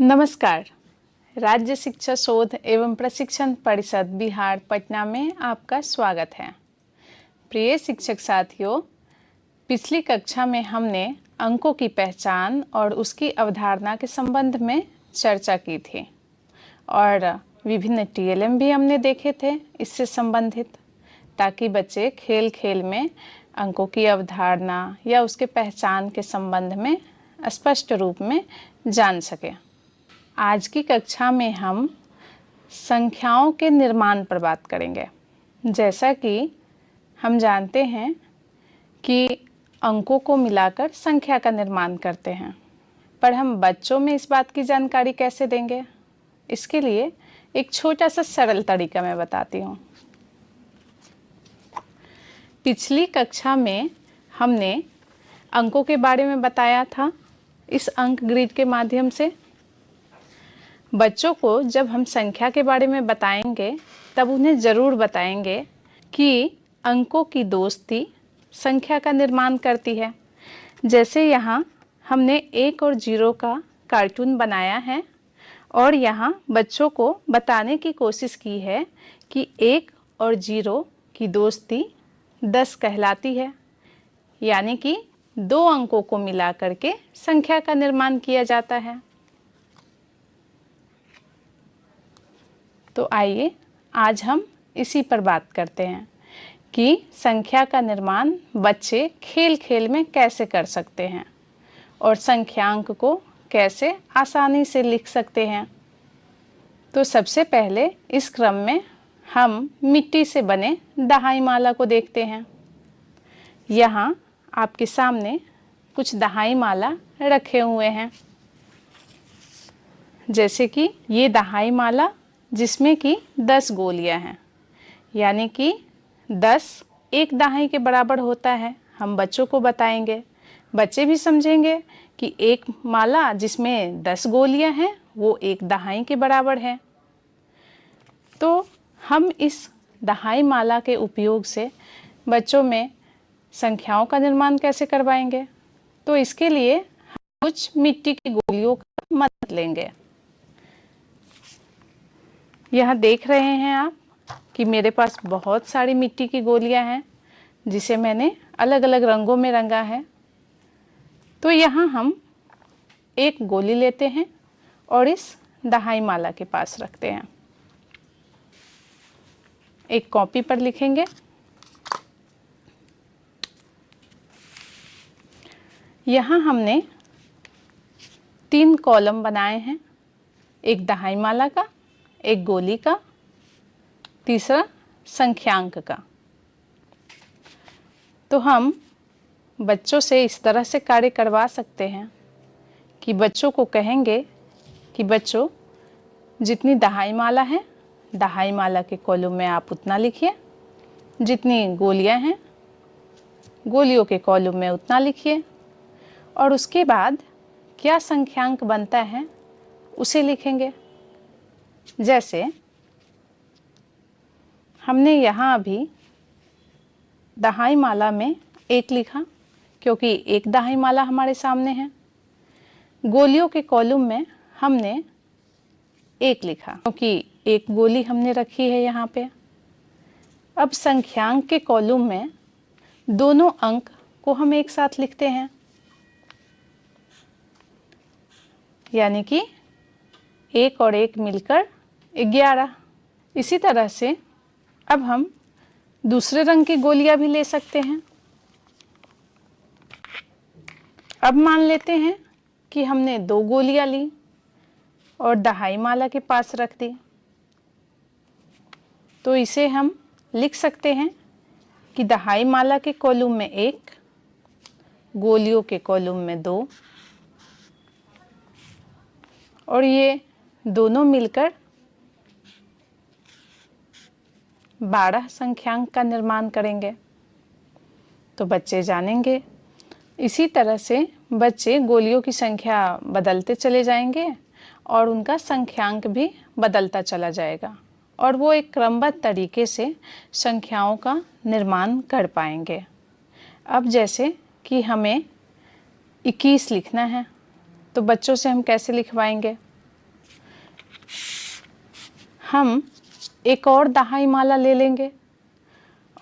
नमस्कार। राज्य शिक्षा शोध एवं प्रशिक्षण परिषद बिहार पटना में आपका स्वागत है। प्रिय शिक्षक साथियों, पिछली कक्षा में हमने अंकों की पहचान और उसकी अवधारणा के संबंध में चर्चा की थी और विभिन्न टीएलएम भी हमने देखे थे इससे संबंधित, ताकि बच्चे खेल खेल में अंकों की अवधारणा या उसके पहचान के संबंध में स्पष्ट रूप में जान सकें। आज की कक्षा में हम संख्याओं के निर्माण पर बात करेंगे। जैसा कि हम जानते हैं कि अंकों को मिलाकर संख्या का निर्माण करते हैं, पर हम बच्चों में इस बात की जानकारी कैसे देंगे? इसके लिए एक छोटा सा सरल तरीका मैं बताती हूँ। पिछली कक्षा में हमने अंकों के बारे में बताया था इस अंक ग्रिड के माध्यम से। बच्चों को जब हम संख्या के बारे में बताएंगे तब उन्हें ज़रूर बताएंगे कि अंकों की दोस्ती संख्या का निर्माण करती है। जैसे यहाँ हमने 1 और 0 का कार्टून बनाया है और यहाँ बच्चों को बताने की कोशिश की है कि 1 और 0 की दोस्ती 10 कहलाती है, यानी कि 2 अंकों को मिला करके संख्या का निर्माण किया जाता है। तो आइए आज हम इसी पर बात करते हैं कि संख्या का निर्माण बच्चे खेल खेल में कैसे कर सकते हैं और संख्यांक को कैसे आसानी से लिख सकते हैं। तो सबसे पहले इस क्रम में हम मिट्टी से बने दहाई माला को देखते हैं। यहाँ आपके सामने कुछ दहाई माला रखे हुए हैं। जैसे कि ये दहाई माला जिसमें कि 10 गोलियां हैं, यानी कि 10 एक दहाई के बराबर होता है। हम बच्चों को बताएंगे, बच्चे भी समझेंगे कि एक माला जिसमें 10 गोलियां हैं वो एक दहाई के बराबर है। तो हम इस दहाई माला के उपयोग से बच्चों में संख्याओं का निर्माण कैसे करवाएंगे? तो इसके लिए हम कुछ मिट्टी की गोलियों का मदद लेंगे। यहाँ देख रहे हैं आप कि मेरे पास बहुत सारी मिट्टी की गोलियां हैं जिसे मैंने अलग अलग रंगों में रंगा है। तो यहाँ हम एक गोली लेते हैं और इस दहाई माला के पास रखते हैं। एक कॉपी पर लिखेंगे। यहाँ हमने 3 कॉलम बनाए हैं, एक दहाई माला का, एक गोली का, तीसरा संख्यांक का। तो हम बच्चों से इस तरह से कार्य करवा सकते हैं कि बच्चों को कहेंगे कि बच्चों, जितनी दहाई माला है, दहाई माला के कॉलम में आप उतना लिखिए, जितनी गोलियां हैं, गोलियों के कॉलम में उतना लिखिए, और उसके बाद क्या संख्यांक बनता है उसे लिखेंगे। जैसे हमने यहाँ अभी दहाई माला में 1 लिखा क्योंकि एक दहाई माला हमारे सामने है। गोलियों के कॉलम में हमने 1 लिखा क्योंकि एक गोली हमने रखी है यहाँ पे। अब संख्यांक के कॉलम में दोनों अंक को हम एक साथ लिखते हैं, यानी कि 1 और 1 मिलकर 11। इसी तरह से अब हम दूसरे रंग की गोलियां भी ले सकते हैं। अब मान लेते हैं कि हमने 2 गोलियां ली और दहाई माला के पास रख दी। तो इसे हम लिख सकते हैं कि दहाई माला के कॉलम में 1, गोलियों के कॉलम में 2, और ये दोनों मिलकर 12 संख्यांक का निर्माण करेंगे। तो बच्चे जानेंगे। इसी तरह से बच्चे गोलियों की संख्या बदलते चले जाएंगे और उनका संख्यांक भी बदलता चला जाएगा और वो एक क्रमबद्ध तरीके से संख्याओं का निर्माण कर पाएंगे। अब जैसे कि हमें 21 लिखना है, तो बच्चों से हम कैसे लिखवाएंगे? हम एक और दहाई माला ले लेंगे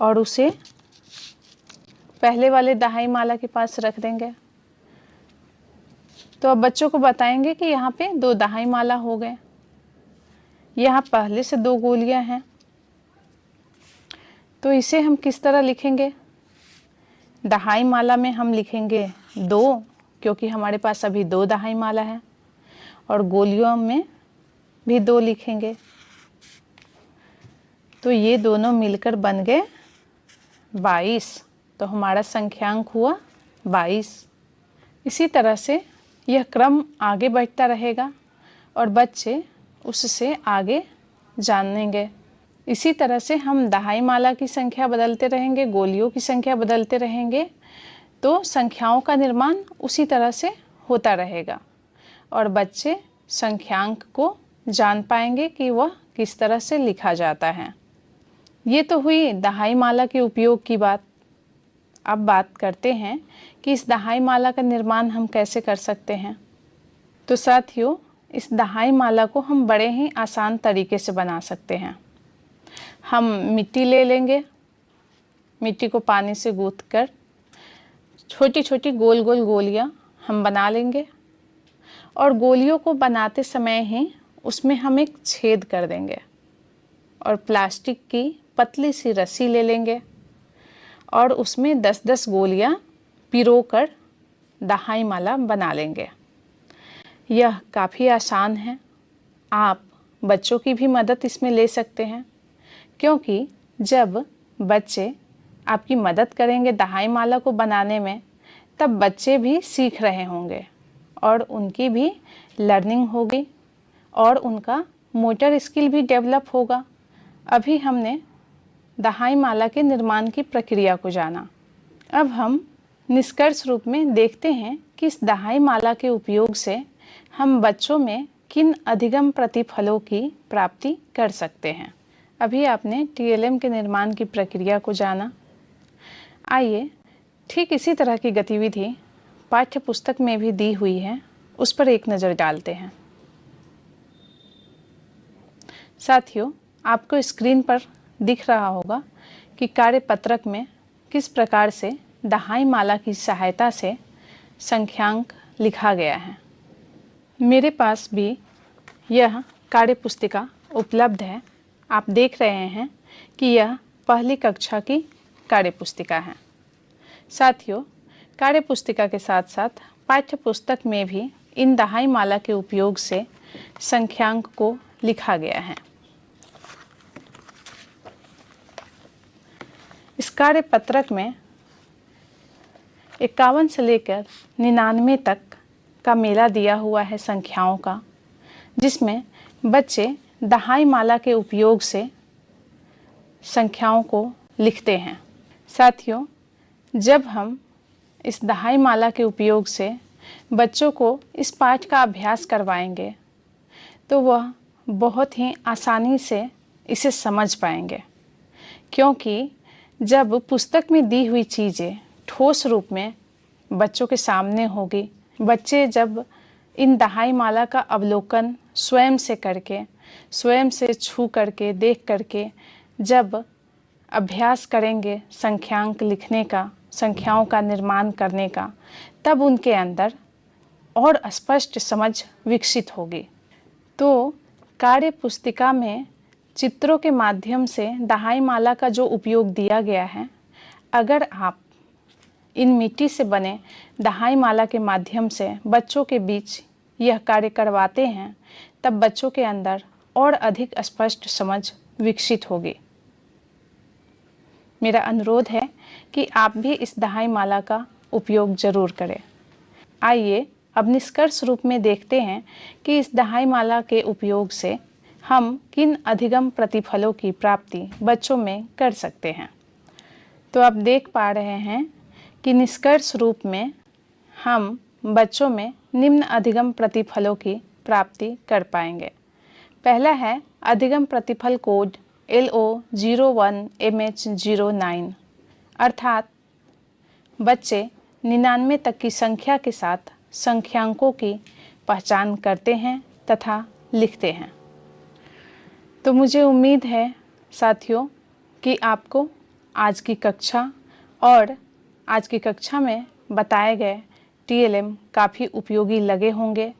और उसे पहले वाले दहाई माला के पास रख देंगे। तो अब बच्चों को बताएंगे कि यहाँ पे 2 दहाई माला हो गए। यहाँ पहले से 2 गोलियां हैं, तो इसे हम किस तरह लिखेंगे? दहाई माला में हम लिखेंगे 2, क्योंकि हमारे पास अभी 2 दहाई माला है, और गोलियों में भी 2 लिखेंगे। तो ये दोनों मिलकर बन गए 22। तो हमारा संख्यांक हुआ 22। इसी तरह से यह क्रम आगे बढ़ता रहेगा और बच्चे उससे आगे जानेंगे। इसी तरह से हम दहाई माला की संख्या बदलते रहेंगे, गोलियों की संख्या बदलते रहेंगे, तो संख्याओं का निर्माण उसी तरह से होता रहेगा और बच्चे संख्यांक को जान पाएंगे कि वह किस तरह से लिखा जाता है। ये तो हुई दहाई माला के उपयोग की बात। अब बात करते हैं कि इस दहाई माला का निर्माण हम कैसे कर सकते हैं। तो साथियों, इस दहाई माला को हम बड़े ही आसान तरीके से बना सकते हैं। हम मिट्टी ले लेंगे, मिट्टी को पानी से गूंथकर छोटी छोटी गोल गोल गोलियां हम बना लेंगे और गोलियों को बनाते समय ही उसमें हम एक छेद कर देंगे और प्लास्टिक की पतली सी रस्सी ले लेंगे और उसमें 10-10 गोलियां पिरोकर दहाई माला बना लेंगे। यह काफ़ी आसान है। आप बच्चों की भी मदद इसमें ले सकते हैं, क्योंकि जब बच्चे आपकी मदद करेंगे दहाई माला को बनाने में, तब बच्चे भी सीख रहे होंगे और उनकी भी लर्निंग होगी और उनका मोटर स्किल भी डेवलप होगा। अभी हमने दहाई माला के निर्माण की प्रक्रिया को जाना। अब हम निष्कर्ष रूप में देखते हैं कि इस दहाई माला के उपयोग से हम बच्चों में किन अधिगम प्रतिफलों की प्राप्ति कर सकते हैं। अभी आपने TLM के निर्माण की प्रक्रिया को जाना। आइए ठीक इसी तरह की गतिविधि पाठ्य पुस्तक में भी दी हुई है, उस पर एक नज़र डालते हैं। साथियों, आपको स्क्रीन पर दिख रहा होगा कि कार्यपत्रक में किस प्रकार से दहाई माला की सहायता से संख्यांक लिखा गया है। मेरे पास भी यह कार्यपुस्तिका उपलब्ध है। आप देख रहे हैं कि यह पहली कक्षा की कार्यपुस्तिका है। साथियों, कार्यपुस्तिका के साथ साथ पाठ्य पुस्तक में भी इन दहाई माला के उपयोग से संख्यांक को लिखा गया है। इस कार्यपत्रक में 51 से लेकर 99 तक का मेला दिया हुआ है संख्याओं का, जिसमें बच्चे दहाई माला के उपयोग से संख्याओं को लिखते हैं। साथियों, जब हम इस दहाई माला के उपयोग से बच्चों को इस पाठ का अभ्यास करवाएंगे, तो वह बहुत ही आसानी से इसे समझ पाएंगे, क्योंकि जब पुस्तक में दी हुई चीज़ें ठोस रूप में बच्चों के सामने होगी, बच्चे जब इन दहाई माला का अवलोकन स्वयं से करके, स्वयं से छू करके, देख करके जब अभ्यास करेंगे संख्यांक लिखने का, संख्याओं का निर्माण करने का, तब उनके अंदर और स्पष्ट समझ विकसित होगी। तो कार्य पुस्तिका में चित्रों के माध्यम से दहाई माला का जो उपयोग दिया गया है, अगर आप इन मिट्टी से बने दहाई माला के माध्यम से बच्चों के बीच यह कार्य करवाते हैं, तब बच्चों के अंदर और अधिक स्पष्ट समझ विकसित होगी। मेरा अनुरोध है कि आप भी इस दहाई माला का उपयोग जरूर करें। आइए अब निष्कर्ष रूप में देखते हैं कि इस दहाई माला के उपयोग से हम किन अधिगम प्रतिफलों की प्राप्ति बच्चों में कर सकते हैं। तो आप देख पा रहे हैं कि निष्कर्ष रूप में हम बच्चों में निम्न अधिगम प्रतिफलों की प्राप्ति कर पाएंगे। पहला है अधिगम प्रतिफल कोड LO01MH09, अर्थात बच्चे 99 तक की संख्या के साथ संख्यांकों की पहचान करते हैं तथा लिखते हैं। तो मुझे उम्मीद है साथियों कि आपको आज की कक्षा और आज की कक्षा में बताए गए TLM काफ़ी उपयोगी लगे होंगे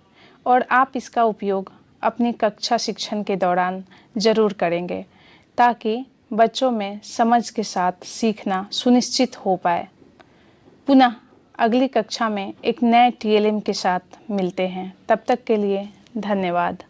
और आप इसका उपयोग अपनी कक्षा शिक्षण के दौरान ज़रूर करेंगे ताकि बच्चों में समझ के साथ सीखना सुनिश्चित हो पाए। पुनः अगली कक्षा में एक नए TLM के साथ मिलते हैं। तब तक के लिए धन्यवाद।